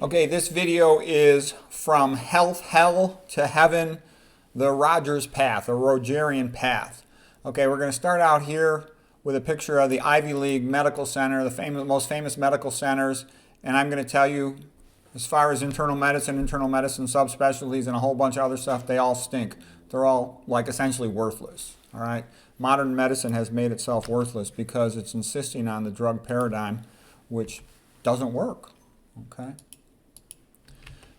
Okay, this video is from health hell to heaven, the Rogers path, or Rogerian path. Okay, we're going to start out here with a picture of the Ivy League Medical Center, the most famous medical centers, and I'm going to tell you, as far as internal medicine subspecialties, and a whole bunch of other stuff, they all stink. They're all like essentially worthless. All right, modern medicine has made itself worthless because it's insisting on the drug paradigm, which doesn't work. Okay.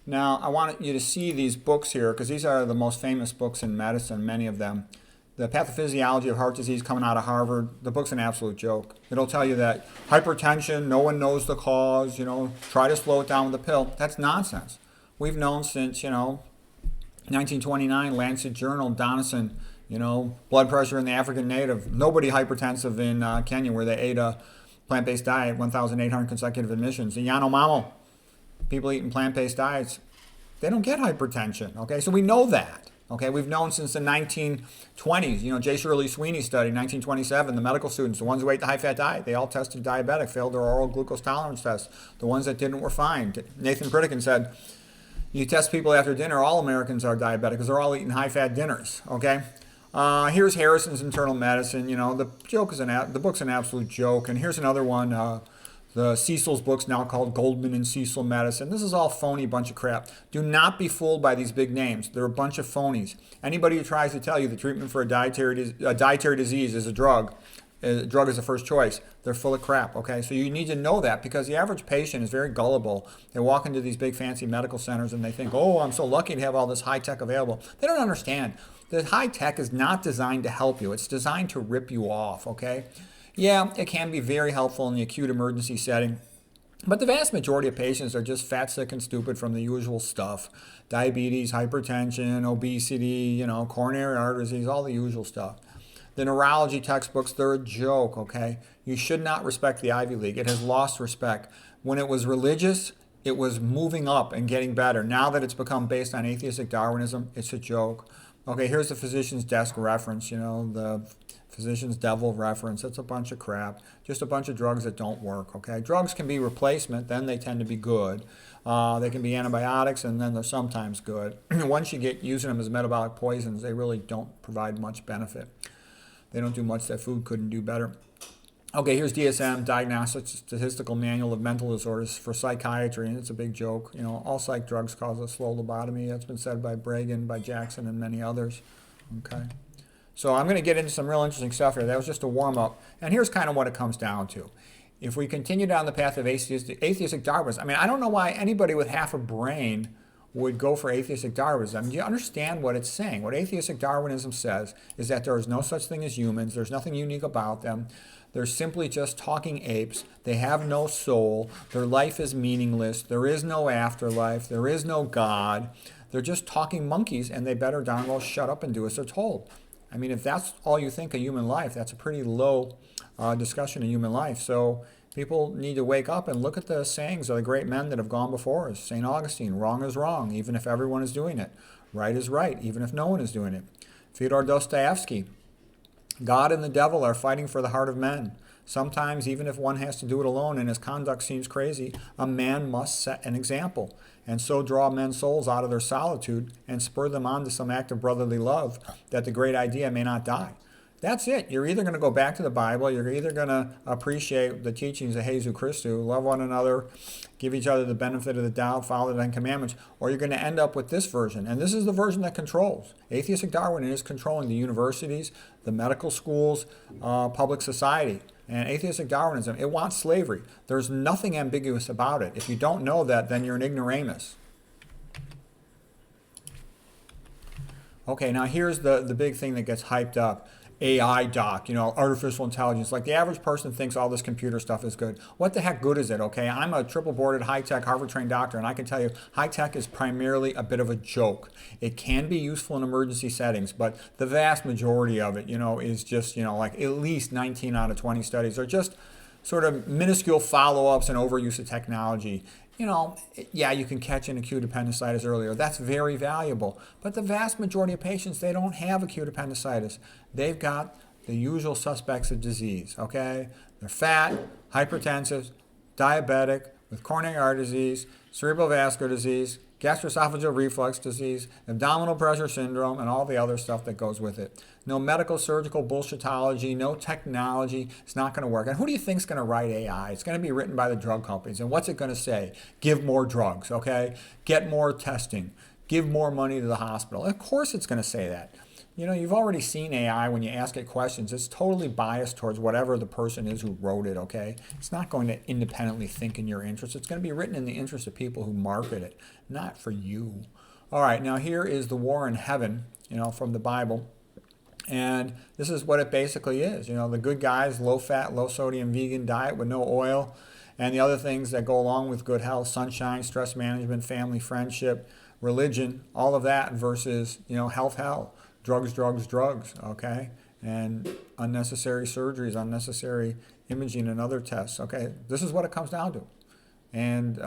Now, I want you to see these books here because these are the most famous books in medicine, many of them. The Pathophysiology of Heart Disease coming out of Harvard, the book's an absolute joke. It'll tell you that hypertension, no one knows the cause, try to slow it down with a pill. That's nonsense. We've known since, 1929, Lancet Journal, Donison, blood pressure in the African native. Nobody hypertensive in Kenya where they ate a plant-based diet, 1,800 consecutive admissions. The Yanomamo, people eating plant-based diets, they don't get hypertension, okay? So we know that, okay? We've known since the 1920s, J. Shirley Sweeney study, 1927, the medical students, the ones who ate the high-fat diet, they all tested diabetic, failed their oral glucose tolerance test. The ones that didn't were fine. Nathan Pritikin said, you test people after dinner, all Americans are diabetic because they're all eating high-fat dinners, okay? Here's Harrison's Internal Medicine. The book's an absolute joke. And here's another one, the Cecil's book's now called Goldman and Cecil Medicine. This is all phony bunch of crap. Do not be fooled by these big names. They're a bunch of phonies. Anybody who tries to tell you the treatment for a dietary disease is a drug is the first choice, they're full of crap, okay? So you need to know that because the average patient is very gullible. They walk into these big fancy medical centers and they think, oh, I'm so lucky to have all this high tech available. They don't understand. The high tech is not designed to help you. It's designed to rip you off, okay? Yeah, it can be very helpful in the acute emergency setting, but the vast majority of patients are just fat, sick, and stupid from the usual stuff. Diabetes, hypertension, obesity, coronary artery disease, all the usual stuff. The neurology textbooks, they're a joke, okay? You should not respect the Ivy League. It has lost respect. When it was religious, it was moving up and getting better. Now that it's become based on atheistic Darwinism, it's a joke. Okay, here's the physician's desk reference, the physician's devil reference. It's a bunch of crap. Just a bunch of drugs that don't work, okay? Drugs can be replacement, then they tend to be good. They can be antibiotics, and then they're sometimes good. Once you get using them as metabolic poisons, they really don't provide much benefit. They don't do much that food couldn't do better. Okay, here's DSM, Diagnostic Statistical Manual of Mental Disorders for Psychiatry, and it's a big joke. All psych drugs cause a slow lobotomy. That's been said by Bregan, by Jackson, and many others. Okay. So I'm going to get into some real interesting stuff here. That was just a warm-up. And here's kind of what it comes down to. If we continue down the path of atheistic Darwinism, I don't know why anybody with half a brain would go for atheistic Darwinism. Do you understand what it's saying? What atheistic Darwinism says is that there is no such thing as humans. There's nothing unique about them. They're simply just talking apes. They have no soul. Their life is meaningless. There is no afterlife. There is no God. They're just talking monkeys, and they better darn well shut up and do as they're told. If that's all you think of human life, that's a pretty low discussion of human life. So people need to wake up and look at the sayings of the great men that have gone before us. St. Augustine, wrong is wrong, even if everyone is doing it. Right is right, even if no one is doing it. Fyodor Dostoevsky, God and the devil are fighting for the heart of men. Sometimes, even if one has to do it alone and his conduct seems crazy, a man must set an example and so draw men's souls out of their solitude and spur them on to some act of brotherly love that the great idea may not die. That's it. You're either going to go back to the Bible, you're either going to appreciate the teachings of Jesus Christus, love one another, give each other the benefit of the doubt, follow the Ten Commandments, or you're going to end up with this version. And this is the version that controls. Atheistic Darwinism is controlling the universities, the medical schools, public society. And atheistic Darwinism, it wants slavery. There's nothing ambiguous about it. If you don't know that, then you're an ignoramus. Okay, now here's the big thing that gets hyped up. AI doc, artificial intelligence. Like the average person thinks all this computer stuff is good. What the heck good is it, okay? I'm a triple boarded high-tech Harvard-trained doctor, and I can tell you high-tech is primarily a bit of a joke. It can be useful in emergency settings, but the vast majority of it, is just, like at least 19 out of 20 studies are just sort of minuscule follow-ups and overuse of technology. Yeah, you can catch an acute appendicitis earlier. That's very valuable. But the vast majority of patients, they don't have acute appendicitis. They've got the usual suspects of disease, okay? They're fat, hypertensive, diabetic, with coronary artery disease, cerebrovascular disease, gastroesophageal reflux disease, abdominal pressure syndrome, and all the other stuff that goes with it. No medical, surgical bullshitology, no technology. It's not going to work. And who do you think is going to write AI? It's going to be written by the drug companies. And what's it going to say? Give more drugs, okay? Get more testing. Give more money to the hospital. Of course it's going to say that. You know, you've already seen AI when you ask it questions. It's totally biased towards whatever the person is who wrote it, okay? It's not going to independently think in your interest. It's going to be written in the interest of people who market it, not for you. All right, now here is the war in heaven, you know, from the Bible. And this is what it basically is. You know, the good guys, low-fat, low-sodium vegan diet with no oil, and the other things that go along with good health, sunshine, stress management, family, friendship, religion, all of that versus, you know, health, hell. Drugs, drugs, drugs, okay? And unnecessary surgeries, unnecessary imaging and other tests, okay? This is what it comes down to. And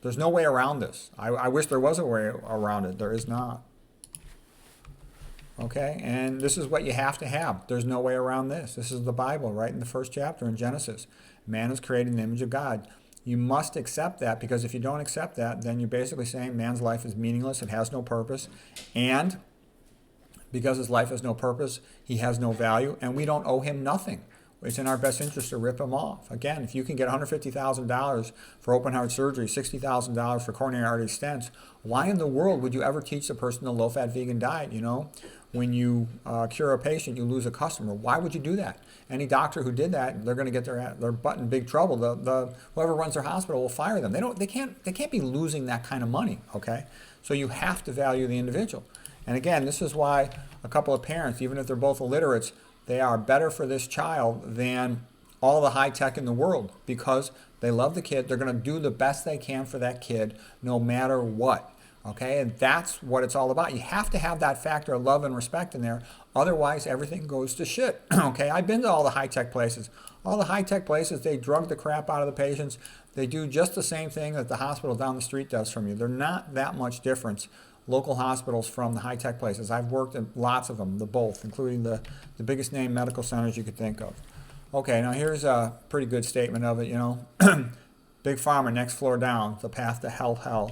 there's no way around this. I wish there was a way around it. There is not. Okay? And this is what you have to have. There's no way around this. This is the Bible, right in the first chapter in Genesis. Man is created in the image of God. You must accept that, because if you don't accept that, then you're basically saying man's life is meaningless, it has no purpose, and because his life has no purpose, he has no value, and we don't owe him nothing. It's in our best interest to rip him off. Again, if you can get $150,000 for open heart surgery, $60,000 for coronary artery stents, why in the world would you ever teach the person a low-fat vegan diet? You know, when you cure a patient, you lose a customer. Why would you do that? Any doctor who did that, they're going to get their butt in big trouble. Whoever runs their hospital will fire them. They can't be losing that kind of money. Okay, so you have to value the individual. And again, this is why a couple of parents, even if they're both illiterates, they are better for this child than all the high tech in the world, because they love the kid. They're going to do the best they can for that kid no matter what. Okay, and that's what it's all about. You have to have that factor of love and respect in there. Otherwise, everything goes to shit. Okay, I've been to all the high tech places. All the high tech places, they drug the crap out of the patients. They do just the same thing that the hospital down the street does from you. They're not that much difference. Local hospitals from the high-tech places. I've worked in lots of them, both, including the biggest name medical centers you could think of. Okay, now here's a pretty good statement of it, you know. Big Pharma, next floor down, the path to hell.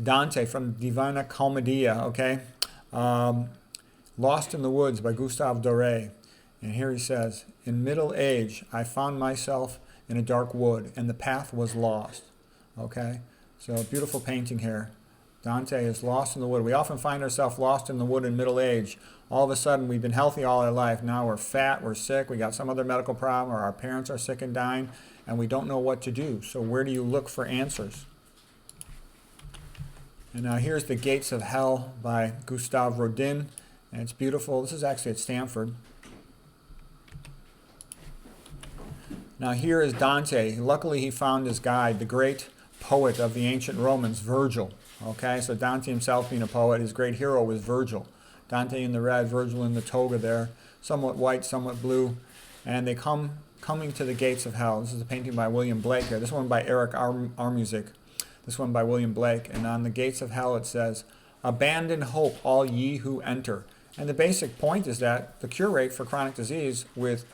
Dante from Divina Commedia, okay. Lost in the Woods by Gustave Doré. And here he says, in middle age, I found myself in a dark wood, and the path was lost, okay. So a beautiful painting here. Dante is lost in the wood. We often find ourselves lost in the wood in middle age. All of a sudden, we've been healthy all our life. Now we're fat, we're sick, we got some other medical problem, or our parents are sick and dying, and we don't know what to do. So where do you look for answers? And now here's The Gates of Hell by Gustave Rodin. And it's beautiful. This is actually at Stanford. Now here is Dante. Luckily, he found his guide, the great poet of the ancient Romans, Virgil. Okay, so Dante himself being a poet, his great hero was Virgil. Dante in the red, Virgil in the toga there, somewhat white, somewhat blue, and they coming to the gates of hell. This is a painting by William Blake here. This one by Eric Armusic. This one by William Blake. And on the gates of hell it says, "Abandon hope, all ye who enter." And the basic point is that the cure rate for chronic disease with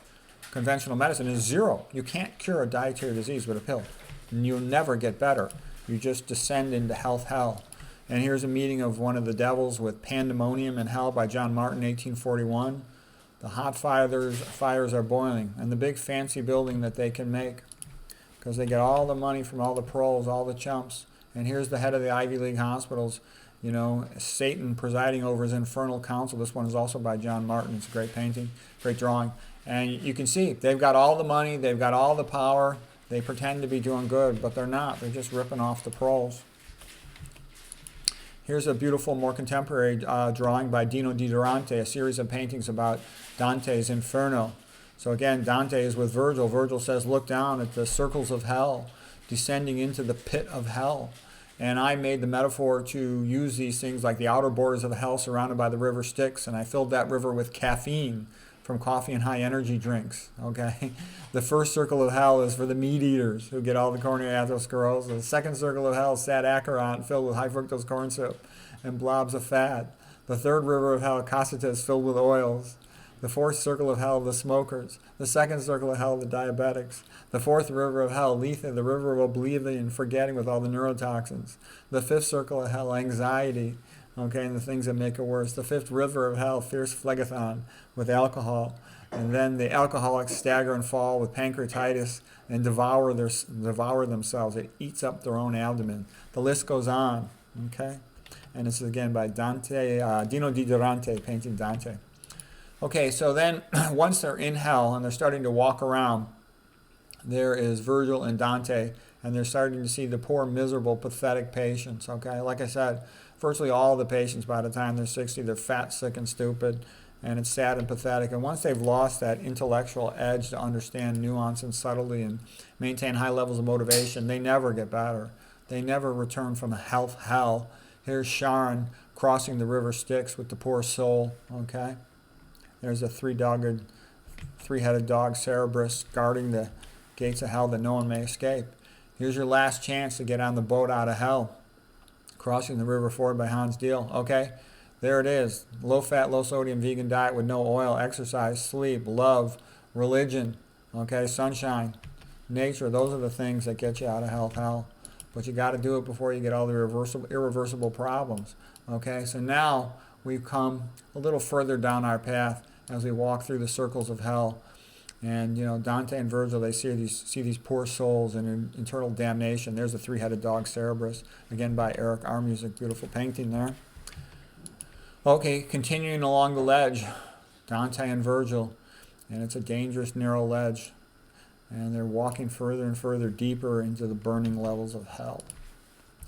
conventional medicine is 0. You can't cure a dietary disease with a pill. And you'll never get better. You just descend into hell. And here's a meeting of one of the devils with Pandemonium in Hell by John Martin, 1841. The hot fires are boiling, and the big fancy building that they can make, because they get all the money from all the pros, all the chumps. And here's the head of the Ivy League hospitals, you know, Satan presiding over his infernal council. This one is also by John Martin. It's a great painting, great drawing. And you can see they've got all the money, they've got all the power. They pretend to be doing good, but they're not. They're just ripping off the pros. Here's a beautiful, more contemporary drawing by Dino Di Durante, a series of paintings about Dante's Inferno. So again, Dante is with Virgil. Virgil says, look down at the circles of hell, descending into the pit of hell. And I made the metaphor to use these things like the outer borders of hell surrounded by the river Styx, and I filled that river with caffeine from coffee and high energy drinks, okay? The first circle of hell is for the meat eaters who get all the coronary atherosclerosis. The second circle of hell is sad acheron filled with high fructose corn syrup and blobs of fat. The third river of hell, Casitas, filled with oils. The fourth circle of hell, the smokers. The second circle of hell, the diabetics. The fourth river of hell, lethe, the river of oblivion, forgetting with all the neurotoxins. The fifth circle of hell, anxiety, okay, and the things that make it worse. The fifth river of hell, fierce phlegethon, with alcohol. And then the alcoholics stagger and fall with pancreatitis and devour themselves. It eats up their own abdomen. The list goes on, okay? And this is again by Dante, Dino di Durante, painting Dante. Okay, so then once they're in hell and they're starting to walk around, there is Virgil and Dante, and they're starting to see the poor, miserable, pathetic patients, okay? Like I said, virtually all the patients by the time they're 60, they're fat, sick, and stupid, and it's sad and pathetic. And once they've lost that intellectual edge to understand nuance and subtlety and maintain high levels of motivation, they never get better. They never return from a health hell. Here's Sharon crossing the river Styx with the poor soul, okay? There's a three-headed dog, Cerberus, guarding the gates of hell that no one may escape. Here's your last chance to get on the boat out of hell, crossing the river Ford by Hans Deal, okay? There it is. Low-fat, low-sodium vegan diet with no oil, exercise, sleep, love, religion, okay? Sunshine, nature. Those are the things that get you out of hell. But you got to do it before you get all the irreversible problems, okay? So now we've come a little further down our path as we walk through the circles of hell. And, you know, Dante and Virgil, they see these poor souls in eternal damnation. There's the three-headed dog, Cerberus, again by Eric Armusic. Beautiful painting there. Okay, continuing along the ledge, Dante and Virgil, and it's a dangerous, narrow ledge. And they're walking further and further deeper into the burning levels of hell.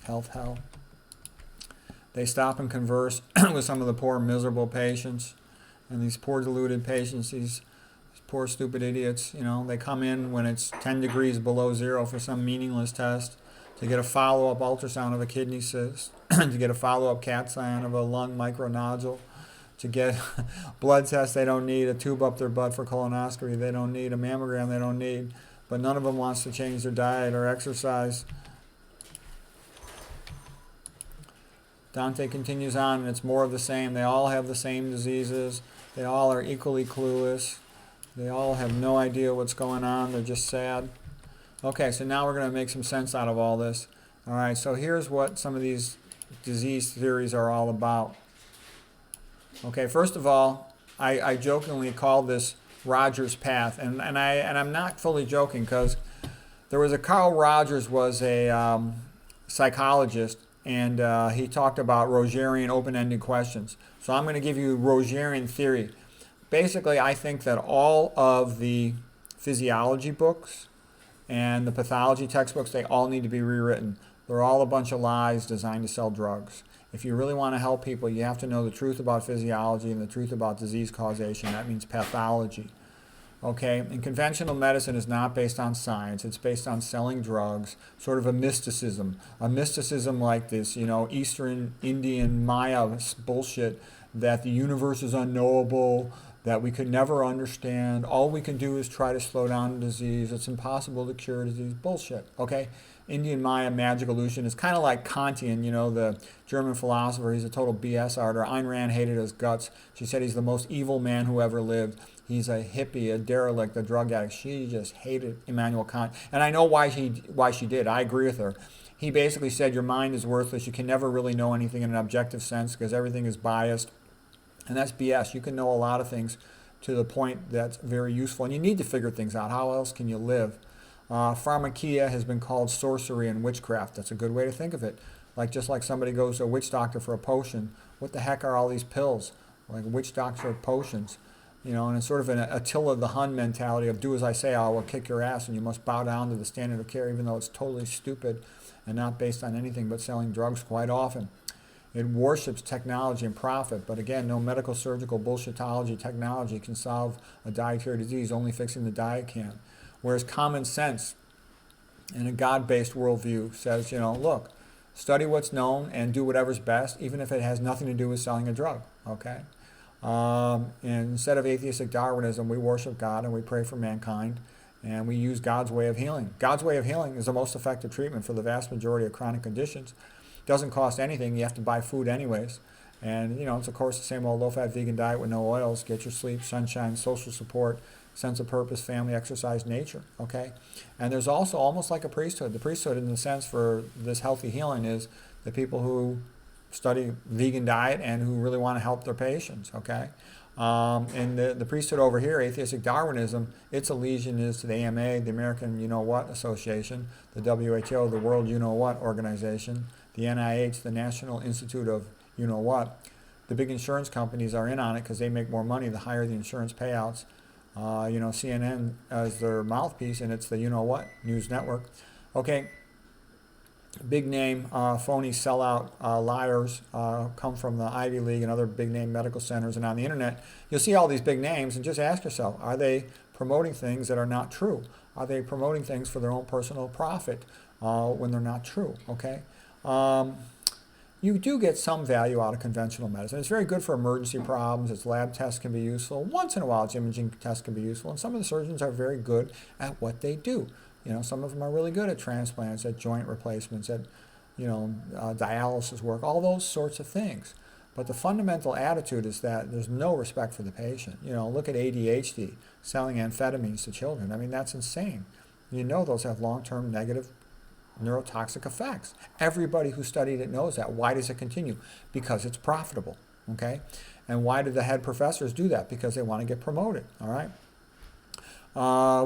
Hell. They stop and converse with some of the poor, miserable patients. And these poor, deluded patients, these poor, stupid idiots, you know, they come in when it's 10 degrees below zero for some meaningless test, to get a follow-up ultrasound of a kidney cyst, to get a follow-up CAT scan of a lung micronodule, to get blood tests they don't need, a tube up their butt for colonoscopy they don't need, a mammogram they don't need, but none of them wants to change their diet or exercise. Dante continues on, and it's more of the same. They all have the same diseases. They all are equally clueless. They all have no idea what's going on. They're just sad. Okay, so now we're going to make some sense out of all this. All right, so here's what some of these disease theories are all about. Okay, first of all, I jokingly call this Rogers path, and I'm not fully joking, because there was Carl Rogers was a psychologist, and he talked about Rogerian open-ended questions. So I'm going to give you Rogerian theory. Basically, I think that all of the physiology books and the pathology textbooks, they all need to be rewritten. They're all a bunch of lies designed to sell drugs. If you really want to help people, you have to know the truth about physiology and the truth about disease causation. That means pathology. Okay, and conventional medicine is not based on science. It's based on selling drugs, sort of a mysticism like this, you know, Eastern Indian Maya bullshit, that the universe is unknowable, that we could never understand. All we can do is try to slow down disease. It's impossible to cure disease. Bullshit, okay? Indian Maya magic illusion is kind of like Kantian, you know, the German philosopher. He's a total BS arter. Ayn Rand hated his guts. She said he's the most evil man who ever lived. He's a hippie, a derelict, a drug addict. She just hated Immanuel Kant. And I know why she did. I agree with her. He basically said your mind is worthless. You can never really know anything in an objective sense because everything is biased. And that's BS. You can know a lot of things to the point that's very useful. And you need to figure things out. How else can you live? Pharmakia has been called sorcery and witchcraft. That's a good way to think of it. Just like somebody goes to a witch doctor for a potion. What the heck are all these pills? Like witch doctor potions. You know, and it's sort of an Attila the Hun mentality of do as I say, I will kick your ass, and you must bow down to the standard of care, even though it's totally stupid and not based on anything but selling drugs quite often. It worships technology and profit, but again, no medical, surgical, bullshitology technology can solve a dietary disease. Only fixing the diet can. Whereas common sense and a God-based worldview says, you know, look, study what's known and do whatever's best, even if it has nothing to do with selling a drug, okay? And instead of atheistic Darwinism, we worship God and we pray for mankind, and we use God's way of healing. God's way of healing is the most effective treatment for the vast majority of chronic conditions. Doesn't cost anything. You have to buy food anyways. And, it's, of course, the same old low-fat vegan diet with no oils. Get your sleep, sunshine, social support, sense of purpose, family, exercise, nature, okay? And there's also almost like a priesthood. The priesthood, in the sense for this healthy healing, is the people who study vegan diet and who really want to help their patients, okay? And the priesthood over here, atheistic Darwinism, its allegiance is to the AMA, the American You-Know-What Association, the WHO, the World You-Know-What Organization, the NIH, the National Institute of You-Know-What. The big insurance companies are in on it because they make more money the higher the insurance payouts. CNN as their mouthpiece, and it's the You-Know-What News Network. Okay, big name, phony sellout liars come from the Ivy League and other big name medical centers, and on the internet you'll see all these big names, and just ask yourself, are they promoting things that are not true? Are they promoting things for their own personal profit when they're not true? Okay. You do get some value out of conventional medicine. It's very good for emergency problems. Its lab tests can be useful. Once in a while, its imaging tests can be useful. And some of the surgeons are very good at what they do. Some of them are really good at transplants, at joint replacements, at, dialysis work, all those sorts of things. But the fundamental attitude is that there's no respect for the patient. Look at ADHD, selling amphetamines to children. I mean, that's insane. Those have long-term negative neurotoxic effects. Everybody who studied it knows that. Why does it continue? Because it's profitable, okay? And why do the head professors do that? Because they want to get promoted, all right?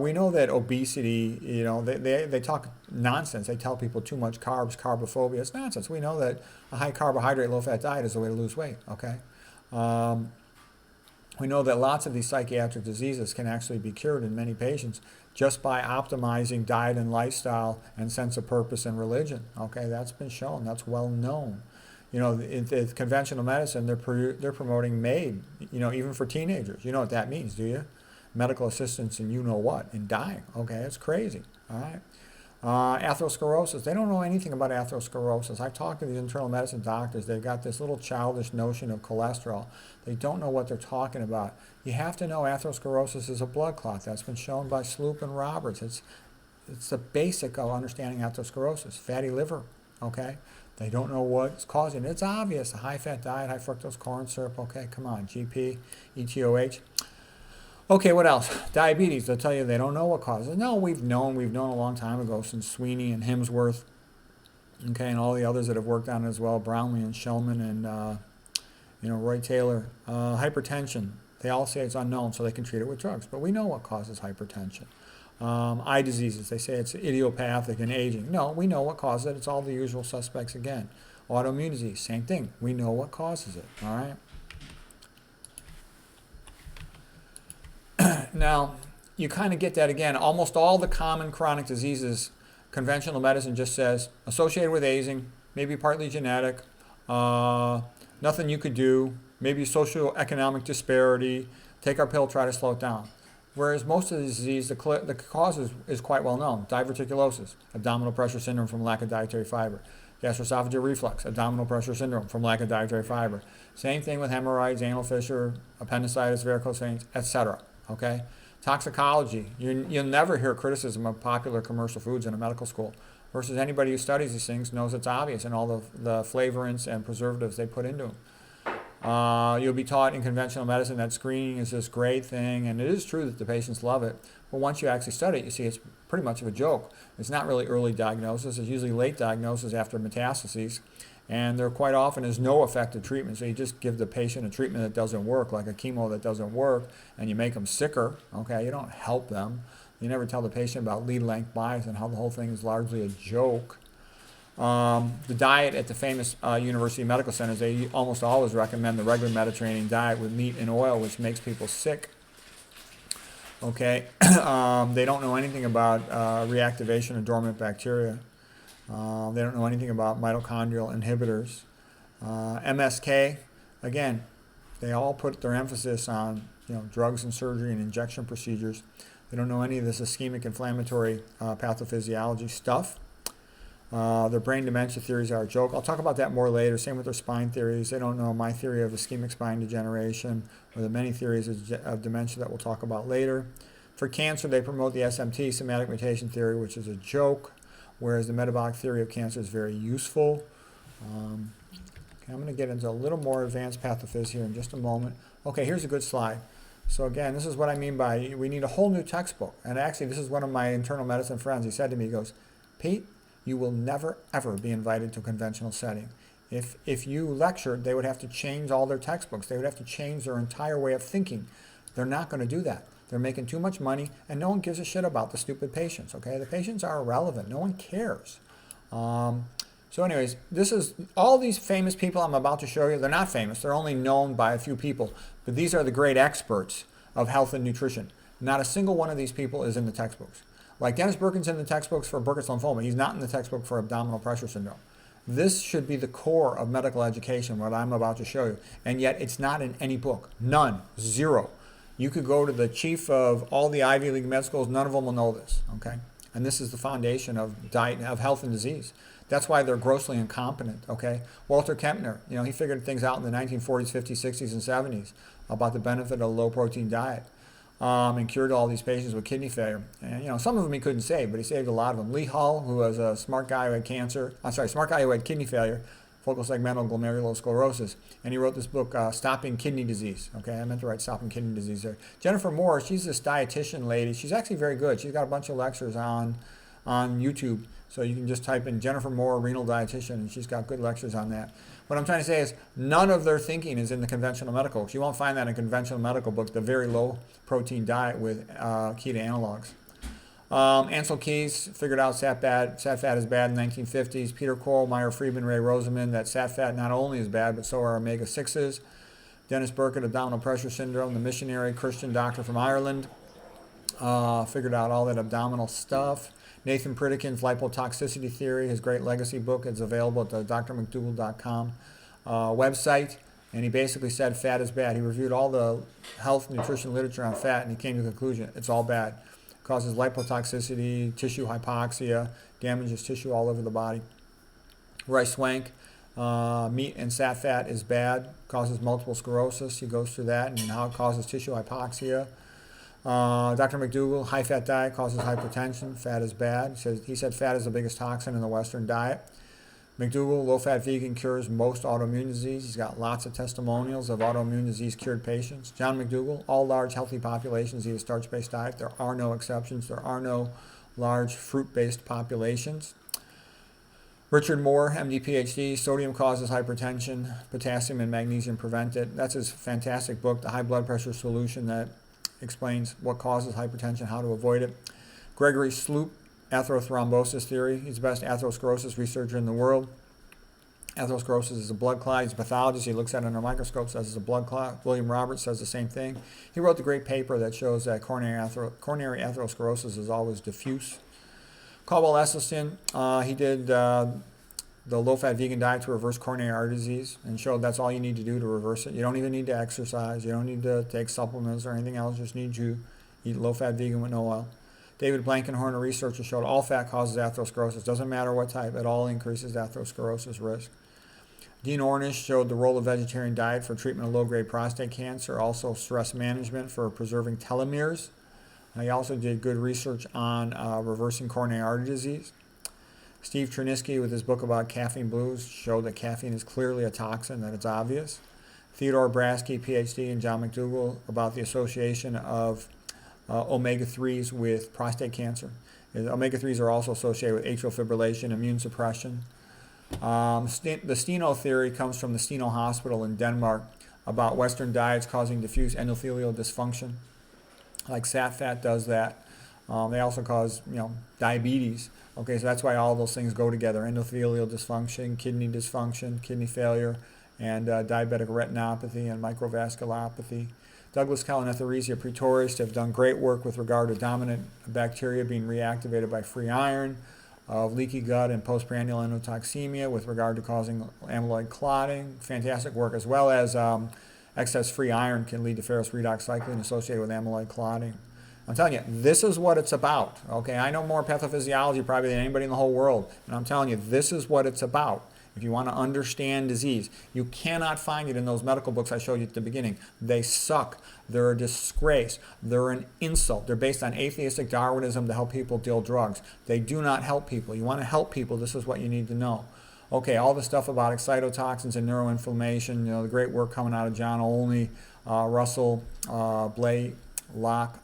We know that obesity, they talk nonsense. They tell people too much carbs, carbophobia. It's nonsense. We know that a high carbohydrate, low-fat diet is the way to lose weight, okay? We know that lots of these psychiatric diseases can actually be cured in many patients just by optimizing diet and lifestyle and sense of purpose and religion. Okay, that's been shown. That's well known. In conventional medicine, they're promoting MAID, even for teenagers. You know what that means, do you? Medical assistance in you-know-what, in dying. Okay, it's crazy. All right. Atherosclerosis. They don't know anything about atherosclerosis. I've talked to these internal medicine doctors. They've got this little childish notion of cholesterol. They don't know what they're talking about. You have to know atherosclerosis is a blood clot. That's been shown by Sloop and Roberts. It's the basic of understanding atherosclerosis. Fatty liver, okay? They don't know what's causing it. It's obvious. A high-fat diet, high fructose corn syrup. Okay, come on. GP, ETOH. Okay, what else? Diabetes. They'll tell you they don't know what causes it. No, we've known a long time ago, since Sweeney and Hemsworth, okay, and all the others that have worked on it as well, Brownlee and Shulman and Roy Taylor. Hypertension. They all say it's unknown, so they can treat it with drugs. But we know what causes hypertension. Eye diseases. They say it's idiopathic and aging. No, we know what causes it. It's all the usual suspects again. Autoimmune disease. Same thing. We know what causes it. All right. Now, you kind of get that again. Almost all the common chronic diseases, conventional medicine just says associated with aging, maybe partly genetic, nothing you could do, maybe socioeconomic disparity, take our pill, try to slow it down. Whereas most of the disease, the cause is quite well known. Diverticulosis, abdominal pressure syndrome from lack of dietary fiber. Gastroesophageal reflux, abdominal pressure syndrome from lack of dietary fiber. Same thing with hemorrhoids, anal fissure, appendicitis, varicose veins, etc. Okay? Toxicology. You'll never hear criticism of popular commercial foods in a medical school, versus anybody who studies these things knows it's obvious, and all the flavorants and preservatives they put into them. You'll be taught in conventional medicine that screening is this great thing, and it is true that the patients love it. But once you actually study it, you see it's pretty much of a joke. It's not really early diagnosis. It's usually late diagnosis after metastases. And there quite often is no effective treatment. So you just give the patient a treatment that doesn't work, like a chemo that doesn't work, and you make them sicker. Okay, you don't help them. You never tell the patient about lead-length bias and how the whole thing is largely a joke. The diet at the famous university medical centers, they almost always recommend the regular Mediterranean diet with meat and oil, which makes people sick. Okay, they don't know anything about reactivation of dormant bacteria. They don't know anything about mitochondrial inhibitors. MSK, again, they all put their emphasis on drugs and surgery and injection procedures. They don't know any of this ischemic inflammatory pathophysiology stuff. Their brain dementia theories are a joke. I'll talk about that more later. Same with their spine theories. They don't know my theory of ischemic spine degeneration or the many theories of dementia that we'll talk about later. For cancer, they promote the SMT, somatic mutation theory, which is a joke, whereas the metabolic theory of cancer is very useful. Okay, I'm going to get into a little more advanced pathophys here in just a moment. Okay, here's a good slide. So again, this is what I mean by we need a whole new textbook. And actually, this is one of my internal medicine friends. He said to me, he goes, Pete, you will never, ever be invited to a conventional setting. If you lectured, they would have to change all their textbooks. They would have to change their entire way of thinking. They're not going to do that. They're making too much money, and no one gives a shit about the stupid patients, okay? The patients are irrelevant. No one cares. So anyways, this is all these famous people I'm about to show you. They're not famous. They're only known by a few people. But these are the great experts of health and nutrition. Not a single one of these people is in the textbooks. Like Dennis Burkin's in the textbooks for Burkitt's lymphoma. He's not in the textbook for abdominal pressure syndrome. This should be the core of medical education, what I'm about to show you. And yet it's not in any book. None. Zero. You could go to the chief of all the Ivy League med schools. None of them will know this. Okay? And this is the foundation of diet, of health and disease. That's why they're grossly incompetent, okay? Walter Kempner, he figured things out in the 1940s, 50s, 60s, and 70s about the benefit of a low-protein diet and cured all these patients with kidney failure. And, some of them he couldn't save, but he saved a lot of them. Lee Hull, who was a smart guy who had smart guy who had kidney failure, focal segmental glomerulosclerosis, and he wrote this book, Stopping Kidney Disease, okay? I meant to write Stopping Kidney Disease there. Jennifer Moore, she's this dietitian lady. She's actually very good. She's got a bunch of lectures on YouTube. So you can just type in Jennifer Moore, renal dietitian, and she's got good lectures on that. What I'm trying to say is none of their thinking is in the conventional medical books. You won't find that in a conventional medical book, the very low protein diet with keto analogs. Ansel Keys figured out sat fat is bad in the 1950s. Peter Cole, Meyer Friedman, Ray Rosamond, that sat fat not only is bad, but so are omega-6s. Dennis Burkitt, abdominal pressure syndrome, the missionary Christian doctor from Ireland, figured out all that abdominal stuff. Nathan Pritikin's lipotoxicity theory, his great legacy book, is available at the drmcdougall.com website. And he basically said fat is bad. He reviewed all the health and nutrition literature on fat, and he came to the conclusion it's all bad. It causes lipotoxicity, tissue hypoxia, damages tissue all over the body. Roy Swank, meat and sat fat is bad, causes multiple sclerosis. He goes through that and how it causes tissue hypoxia. Dr. McDougall, high-fat diet causes hypertension. Fat is bad. He said fat is the biggest toxin in the Western diet. McDougall, low-fat vegan, cures most autoimmune disease. He's got lots of testimonials of autoimmune disease-cured patients. John McDougall, all large, healthy populations eat a starch-based diet. There are no exceptions. There are no large fruit-based populations. Richard Moore, MD, PhD, sodium causes hypertension. Potassium and magnesium prevent it. That's his fantastic book, The High Blood Pressure Solution, that explains what causes hypertension, how to avoid it. Gregory Sloop, atherothrombosis theory. He's the best atherosclerosis researcher in the world. Atherosclerosis is a blood clot. He's a pathologist. He looks at it under a microscope, says it's a blood clot. William Roberts says the same thing. He wrote the great paper that shows that coronary atherosclerosis is always diffuse. Caldwell Esselstyn, he did the low-fat vegan diet to reverse coronary artery disease and showed that's all you need to do to reverse it. You don't even need to exercise. You don't need to take supplements or anything else. You just need to eat low-fat vegan with no oil. David Blankenhorn, a researcher, showed all fat causes atherosclerosis. Doesn't matter what type. It all increases atherosclerosis risk. Dean Ornish showed the role of vegetarian diet for treatment of low-grade prostate cancer, also stress management for preserving telomeres. He also did good research on reversing coronary artery disease. Steve Chernisky, with his book about caffeine blues, showed that caffeine is clearly a toxin, that it's obvious. Theodore Brasky, PhD, and John McDougall about the association of omega-3s with prostate cancer. Omega-3s are also associated with atrial fibrillation, immune suppression. The Steno theory comes from the Steno Hospital in Denmark about Western diets causing diffuse endothelial dysfunction, like sat fat does that. They also cause, diabetes. Okay, so that's why all those things go together: endothelial dysfunction, kidney failure, and diabetic retinopathy and microvasculopathy. Douglas Kalinetherisia praetoris have done great work with regard to dominant bacteria being reactivated by free iron, of leaky gut and postprandial endotoxemia with regard to causing amyloid clotting. Fantastic work, as well as excess free iron can lead to ferrous redox cycling associated with amyloid clotting. I'm telling you, this is what it's about. Okay, I know more pathophysiology probably than anybody in the whole world, and I'm telling you, this is what it's about. If you want to understand disease, you cannot find it in those medical books I showed you at the beginning. They suck. They're a disgrace. They're an insult. They're based on atheistic Darwinism to help people deal drugs. They do not help people. You want to help people, this is what you need to know. Okay, all the stuff about excitotoxins and neuroinflammation, the great work coming out of John Olney, Russell, Blake, Locke,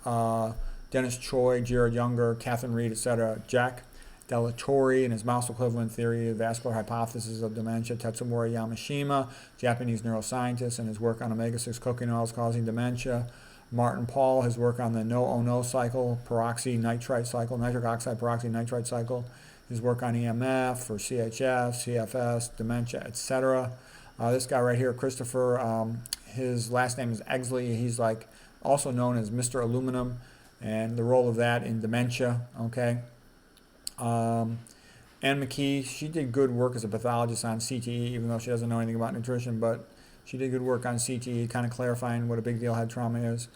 Dennis Choi, Jared Younger, Catherine Reed, etc. Jack Delatorre and his mouse equivalent theory of vascular hypothesis of dementia, Tetsumori Yamashima, Japanese neuroscientist, and his work on omega-6 cooking oils causing dementia. Martin Paul, his work on the no-oh-no cycle, peroxynitrite cycle, nitric oxide peroxynitrite cycle, his work on EMF for CHF, CFS, dementia, etc. This guy right here, Christopher, his last name is Exley. He's like also known as Mr. Aluminum, and the role of that in dementia, okay? Anne McKee, she did good work as a pathologist on CTE, even though she doesn't know anything about nutrition, but she did good work on CTE, kind of clarifying what a big deal head trauma is.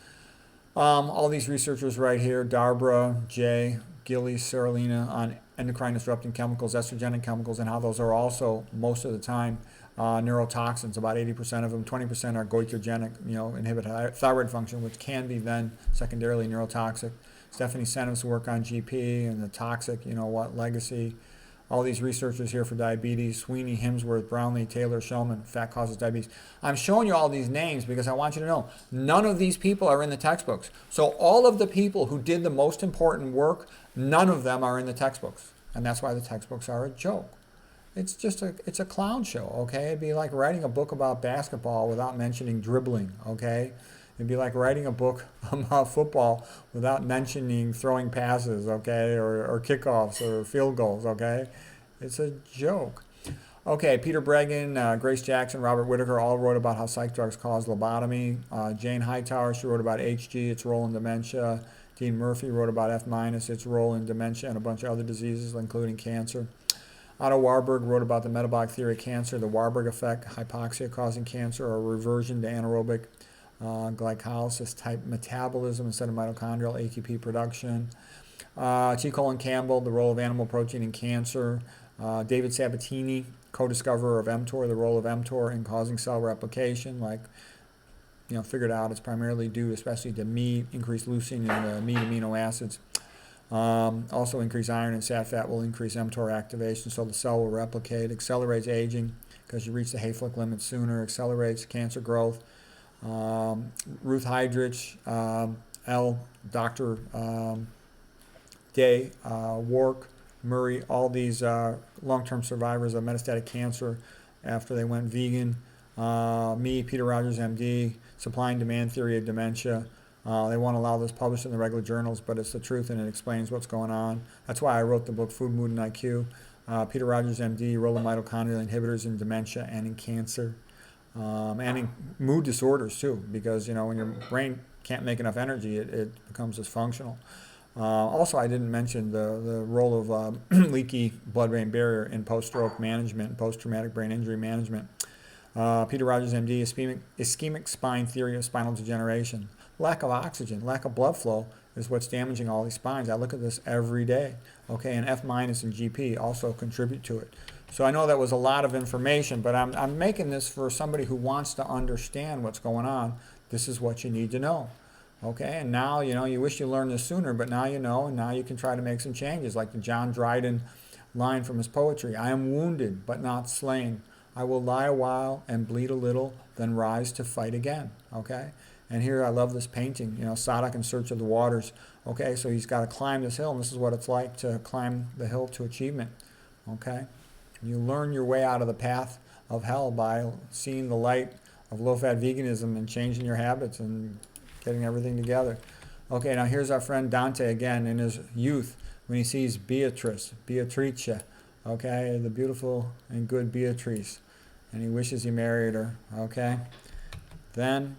All these researchers right here, Darbra, Jay, Gillies, Saralina, on endocrine disrupting chemicals, estrogenic chemicals, and how those are also, most of the time, neurotoxins. About 80% of them, 20% are goitrogenic, inhibit thyroid function, which can be then secondarily neurotoxic. Stephanie Senem's work on GP and the toxic, legacy. All these researchers here for diabetes, Sweeney, Hemsworth, Brownlee, Taylor, Shulman, fat causes diabetes. I'm showing you all these names because I want you to know none of these people are in the textbooks. So all of the people who did the most important work, none of them are in the textbooks. And that's why the textbooks are a joke. It's a clown show, okay? It'd be like writing a book about basketball without mentioning dribbling, okay? It'd be like writing a book about football without mentioning throwing passes, okay, or kickoffs or field goals, okay? It's a joke. Okay, Peter Bregan, Grace Jackson, Robert Whitaker all wrote about how psych drugs cause lobotomy. Jane Hightower, she wrote about HG, its role in dementia. Dean Murphy wrote about F-, its role in dementia and a bunch of other diseases, including cancer. Otto Warburg wrote about the metabolic theory of cancer, the Warburg effect, hypoxia causing cancer, or reversion to anaerobic glycolysis type metabolism instead of mitochondrial ATP production. T. Colin Campbell, the role of animal protein in cancer. David Sabatini, co-discoverer of mTOR, the role of mTOR in causing cell replication, figured out it's primarily due especially to meat, increased leucine in the meat amino acids. Also increased iron and sat fat will increase mTOR activation so the cell will replicate, accelerates aging because you reach the Hayflick limit sooner, accelerates cancer growth. Ruth Heydrich, Dr. Day, Wark, Murray, all these long-term survivors of metastatic cancer after they went vegan. Me, Peter Rogers, MD, supply and demand theory of dementia. They won't allow this published in the regular journals, but it's the truth and it explains what's going on. That's why I wrote the book Food, Mood, and IQ. Peter Rogers, MD, role of mitochondrial inhibitors in dementia and in cancer. And in mood disorders too, because when your brain can't make enough energy, it becomes dysfunctional. Also, I didn't mention the role of leaky blood-brain barrier in post-stroke management, post-traumatic brain injury management. Peter Rogers, MD, ischemic spine theory of spinal degeneration. Lack of oxygen, lack of blood flow is what's damaging all these spines. I look at this every day. Okay, and F- and GP also contribute to it. So I know that was a lot of information, but I'm making this for somebody who wants to understand what's going on. This is what you need to know. Okay, and now, you wish you learned this sooner, but now you know, and now you can try to make some changes, like the John Dryden line from his poetry. I am wounded, but not slain. I will lie a while and bleed a little, then rise to fight again. Okay, and here I love this painting, Sadak in Search of the Waters. Okay, so he's got to climb this hill, and this is what it's like to climb the hill to achievement. Okay. You learn your way out of the path of hell by seeing the light of low-fat veganism and changing your habits and getting everything together. Okay, now here's our friend Dante again in his youth when he sees Beatrice, okay, the beautiful and good Beatrice, and he wishes he married her, okay? Then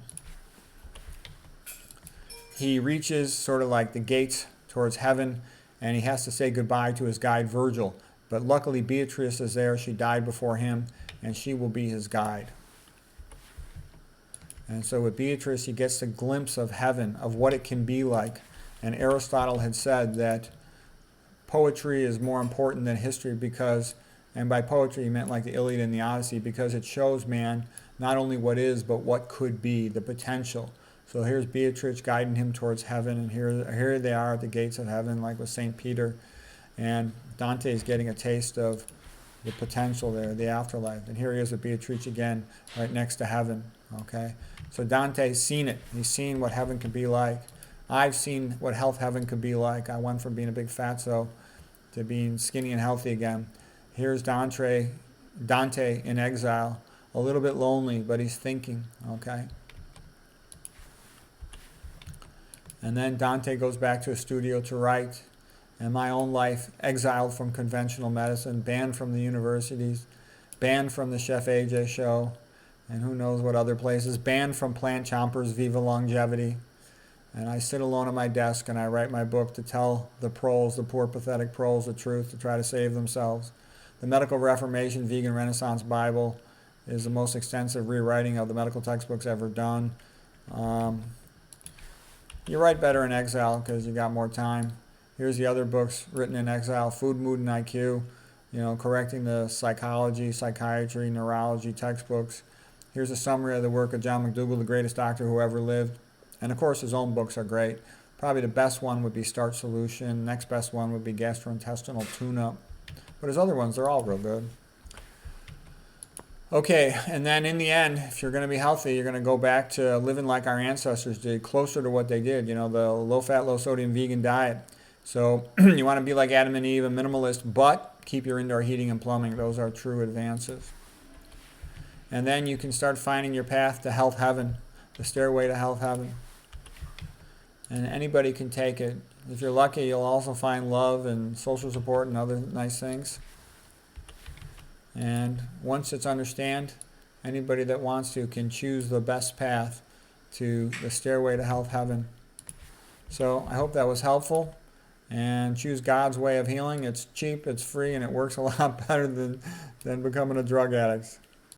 he reaches sort of like the gates towards heaven, and he has to say goodbye to his guide Virgil. But luckily Beatrice is there. She died before him, and she will be his guide. And so with Beatrice, he gets a glimpse of heaven, of what it can be like. And Aristotle had said that poetry is more important than history because, and by poetry he meant like the Iliad and the Odyssey, because it shows man not only what is, but what could be, the potential. So here's Beatrice guiding him towards heaven, and here they are at the gates of heaven, like with St. Peter. And Dante's getting a taste of the potential there, the afterlife. And here he is with Beatrice again, right next to heaven. Okay, so Dante's seen it. He's seen what heaven could be like. I've seen what heaven could be like. I went from being a big fatso to being skinny and healthy again. Here's Dante in exile, a little bit lonely, but he's thinking. Okay. And then Dante goes back to a studio to write. And my own life, exiled from conventional medicine, banned from the universities, banned from the Chef AJ show, and who knows what other places, banned from Plant Chompers, Viva Longevity. And I sit alone at my desk and I write my book to tell the proles, the poor pathetic proles, the truth, to try to save themselves. The Medical Reformation Vegan Renaissance Bible is the most extensive rewriting of the medical textbooks ever done. You write better in exile because you got more time. Here's the other books written in exile: Food, Mood, and IQ, correcting the psychology, psychiatry, neurology textbooks. Here's a summary of the work of John McDougall, the greatest doctor who ever lived. And of course, his own books are great. Probably the best one would be Start Solution. Next best one would be Gastrointestinal Tune-Up. But his other ones, they're all real good. Okay, and then in the end, if you're going to be healthy, you're going to go back to living like our ancestors did, closer to what they did, the low-fat, low-sodium vegan diet. So you want to be like Adam and Eve, a minimalist, but keep your indoor heating and plumbing. Those are true advances. And then you can start finding your path to health heaven, the stairway to health heaven. And anybody can take it. If you're lucky, you'll also find love and social support and other nice things. And once it's understood, anybody that wants to can choose the best path to the stairway to health heaven. So I hope that was helpful. And choose God's way of healing. It's cheap, it's free, and it works a lot better than becoming a drug addict.